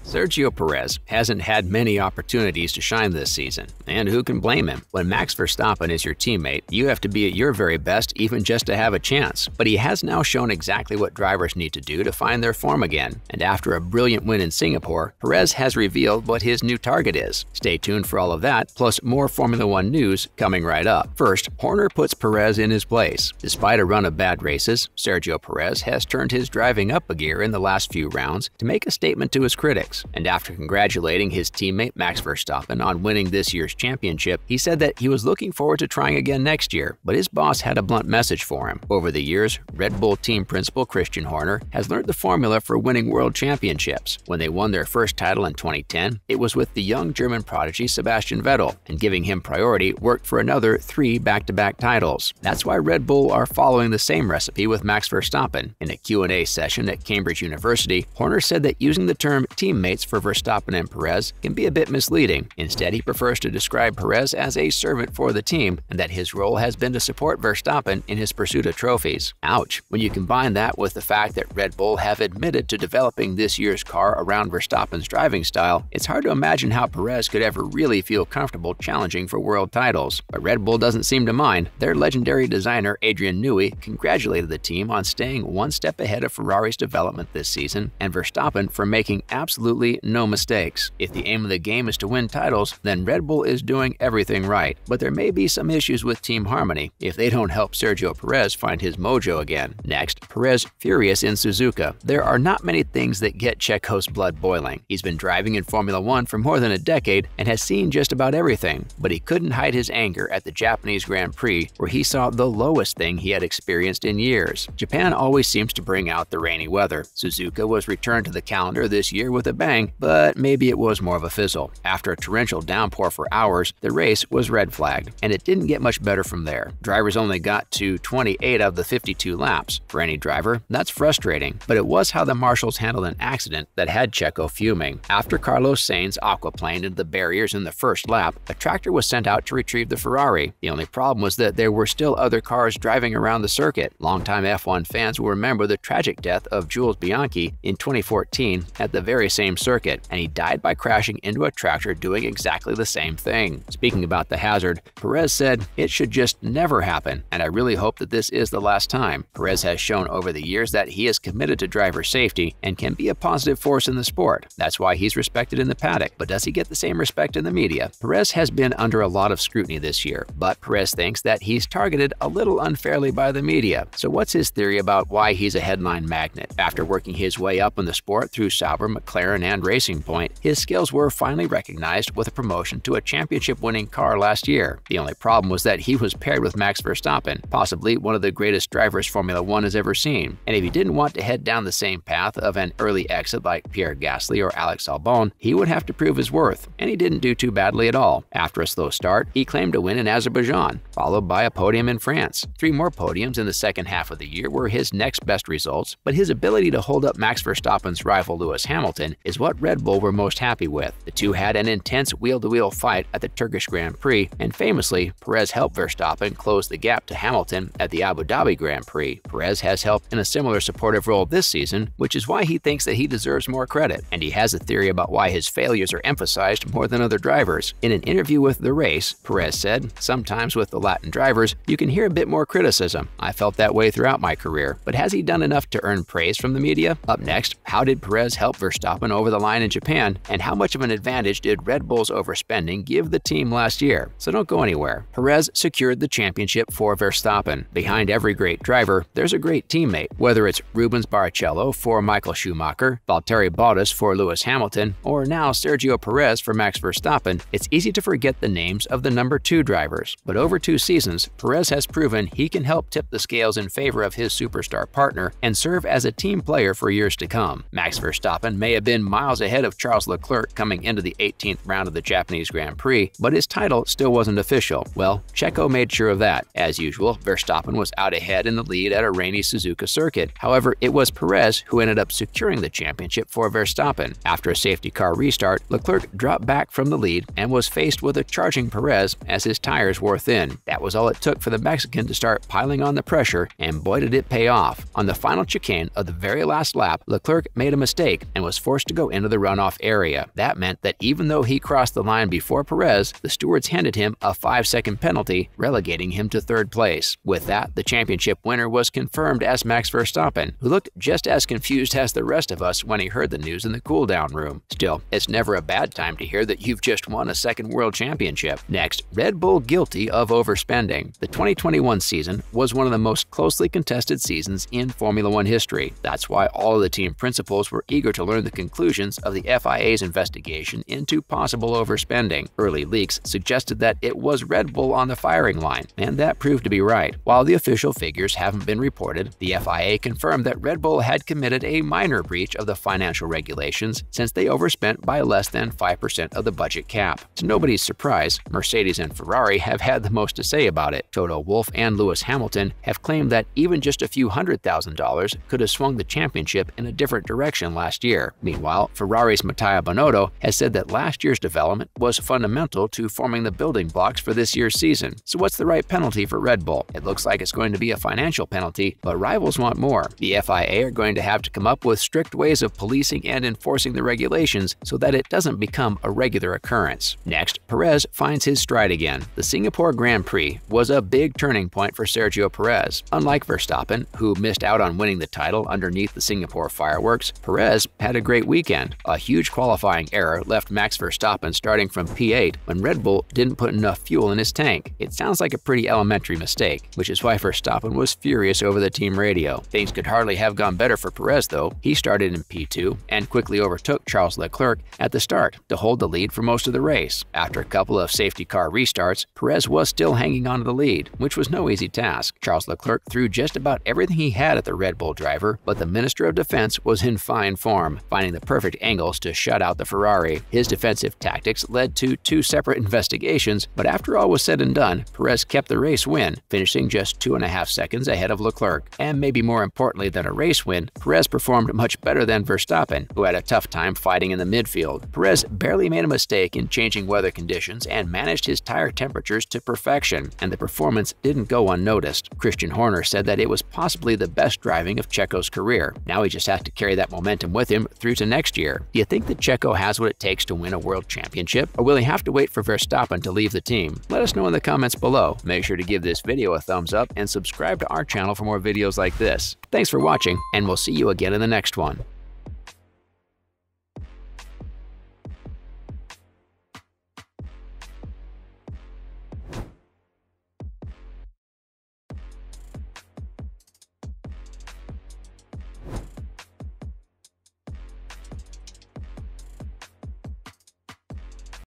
Sergio Perez hasn't had many opportunities to shine this season, and who can blame him? When Max Verstappen is your teammate, you have to be at your very best even just to have a chance. But he has now shown exactly what drivers need to do to find their form again, and after a brilliant win in Singapore, Perez has revealed what his new target is. Stay tuned for all of that, plus more Formula One news coming right up. First, Horner puts Perez in his place. Despite a run of bad races, Sergio Perez has turned his driving up a gear in the last few rounds to make a statement to his critics. And after congratulating his teammate Max Verstappen on winning this year's championship, he said that he was looking forward to trying again next year, but his boss had a blunt message for him. Over the years, Red Bull team principal Christian Horner has learned the formula for winning world championships. When they won their first title in 2010, it was with the young German prodigy Sebastian Vettel, and giving him priority worked for another 3 back-to-back titles. That's why Red Bull are following the same recipe with Max Verstappen. In a Q&A session at Cambridge University, Horner said that using the term teammates for Verstappen and Perez can be a bit misleading. Instead, he prefers to describe Perez as a servant for the team, and that his role has been to support Verstappen in his pursuit of trophies. Ouch. When you combine that with the fact that Red Bull have admitted to developing this year's car around Verstappen's driving style, it's hard to imagine how Perez could ever really feel comfortable challenging for world titles. But Red Bull doesn't seem to mind. Their legendary designer Adrian Newey congratulated the team on staying one step ahead of Ferrari's development this season, and Verstappen for making absolutely no mistakes. If the aim of the game is to win titles, then Red Bull is doing everything right. But there may be some issues with team harmony if they don't help Sergio Perez find his mojo again. Next, Perez furious in Suzuka. There are not many things that get Checo's blood boiling. He's been driving in Formula One for more than a decade and has seen just about everything, but he couldn't hide his anger at the Japanese Grand Prix, where he saw the lowest thing he had experienced in years. Japan always seems to bring out the rainy weather. Suzuka was returned to the calendar this year with a bang, but maybe it was more of a fizzle. After a torrential downpour for hours, the race was red flagged, and it didn't get much better from there. Drivers only got to 28 of the 52 laps. For any driver, that's frustrating, but it was how the marshals handled an accident that had Checo fuming. After Carlos Sainz aquaplaned into the barriers in the first lap, a tractor was sent out to retrieve the Ferrari. The only problem was that there were still other cars driving around the circuit. Longtime F1 fans will remember the tragic death of Jules Bianchi in 2014 at the very same circuit, and he died by crashing into a tractor doing exactly the same thing. Speaking about the hazard, Perez said, "It should just never happen, and I really hope that this is the last time." Perez has shown over the years that he is committed to driver safety and can be a positive force in the sport. That's why he's respected in the paddock. But does he get the same respect in the media? Perez has been under a lot of scrutiny this year, but Perez thinks that he's targeted a little unfairly by the media. So what's his theory about why he's a headline magnet? After working his way up in the sport through Sauber, McLaren, and Racing Point, his skills were finally recognized with a promotion to a championship-winning car last year. The only problem was that he was paired with Max Verstappen, possibly one of the greatest drivers Formula One has ever seen. And if he didn't want to head down the same path of an early exit like Pierre Gasly or Alex Albon, he would have to prove his worth. And he didn't do too badly at all. After a slow start, he claimed a win in Azerbaijan, followed by a podium in France. 3 more podiums in the second half of the year were his next best results, but his ability to hold up Max Verstappen's rival Lewis Hamilton is what Red Bull were most happy with. The two had an intense wheel-to-wheel fight at the Turkish Grand Prix, and famously, Perez helped Verstappen close the gap to Hamilton at the Abu Dhabi Grand Prix. Perez has helped in a similar supportive role this season, which is why he thinks that he deserves more credit, and he has a theory about why his failures are emphasized more than other drivers. In an interview with The Race, Perez said, "Sometimes with the Latin drivers, you can hear a bit more criticism. I felt that way throughout my career, but has he done enough to earn praise from the media?" Up next, how did Perez help Verstappen over the line in Japan, and how much of an advantage did Red Bull's overspending give the team last year? So don't go anywhere. Perez secured the championship for Verstappen. Behind every great driver, there's a great teammate. Whether it's Rubens Barrichello for Michael Schumacher, Valtteri Bottas for Lewis Hamilton, or now Sergio Perez for Max Verstappen, it's easy to forget the names of the number 2 drivers. But over 2 seasons, Perez has proven he can help tip the scales in favor of his superstar partner and serve as a team player for years to come. Max Verstappen may have been miles ahead of Charles Leclerc coming into the 18th round of the Japanese Grand Prix, but his title still wasn't official. Well, Checo made sure of that. As usual, Verstappen was out ahead in the lead at a rainy Suzuka circuit. However, it was Perez who ended up securing the championship for Verstappen. After a safety car restart, Leclerc dropped back from the lead and was faced with a charging Perez as his tires wore thin. That was all it took for the Mexican to start piling on the pressure, and boy did it pay off. On the final chicane of the very last lap, Leclerc made a mistake and was forced to go into the runoff area. That meant that even though he crossed the line before Perez, the stewards handed him a 5-second penalty, relegating him to third place. With that, the championship winner was confirmed as Max Verstappen, who looked just as confused as the rest of us when he heard the news in the cool-down room. Still, it's never a bad time to hear that you've just won a second world championship. Next, Red Bull guilty of overspending. The 2021 season was one of the most closely contested seasons in Formula One history. That's why all of the team principals were eager to learn the conclusions of the FIA's investigation into possible overspending. Early leaks suggested that it was Red Bull on the firing line, and that proved to be right. While the official figures haven't been reported, the FIA confirmed that Red Bull had committed a minor breach of the financial regulations since they overspent by less than 5% of the budget cap. To nobody's surprise, Mercedes and Ferrari have had the most to say about it. Toto Wolff and Lewis Hamilton have claimed that even just a few $100,000 could have swung the championship in a different direction last year. Meanwhile, Ferrari's Matteo Binotto has said that last year's development was fundamental to forming the building blocks for this year's season. So what's the right penalty for Red Bull? It looks like it's going to be a financial penalty, but rivals want more. The FIA are going to have to come up with strict ways of policing and enforcing the regulations so that it doesn't become a regular occurrence. Next, Perez finds his stride again. The Singapore Grand Prix was a big turning point for Sergio Perez. Unlike Verstappen, who missed out on winning the title underneath the Singapore fireworks, Perez had a great weekend. A huge qualifying error left Max Verstappen starting from P8 when Red Bull didn't put enough fuel in his tank. It sounds like a pretty elementary mistake, which is why Verstappen was furious over the team radio. Things could hardly have gone better for Perez though. He started in P2 and quickly overtook Charles Leclerc at the start to hold the lead for most of the race. After a couple of safety car restarts, Perez was still hanging on to the lead, which was no easy task. Charles Leclerc threw just about everything he had at the Red Bull driver, but the Minister of Defense was in fine form, finding the perfect angles to shut out the Ferrari. His defensive tactics led to 2 separate investigations, but after all was said and done, Perez kept the race win, finishing just 2.5 seconds ahead of Leclerc. And maybe more importantly than a race win, Perez performed much better than Verstappen, who had a tough time fighting in the midfield. Perez barely made a mistake in changing weather conditions and managed his tire temperatures to perfection, and the performance didn't go unnoticed. Christian Horner said that it was possibly the best driving of Checo's career. Now he just has to carry that momentum with him through to next year. Do you think that Checo has what it takes to win a world championship, or will he have to wait for Verstappen to leave the team? Let us know in the comments below. Make sure to give this video a thumbs up and subscribe to our channel for more videos like this. Thanks for watching, and we'll see you again in the next one.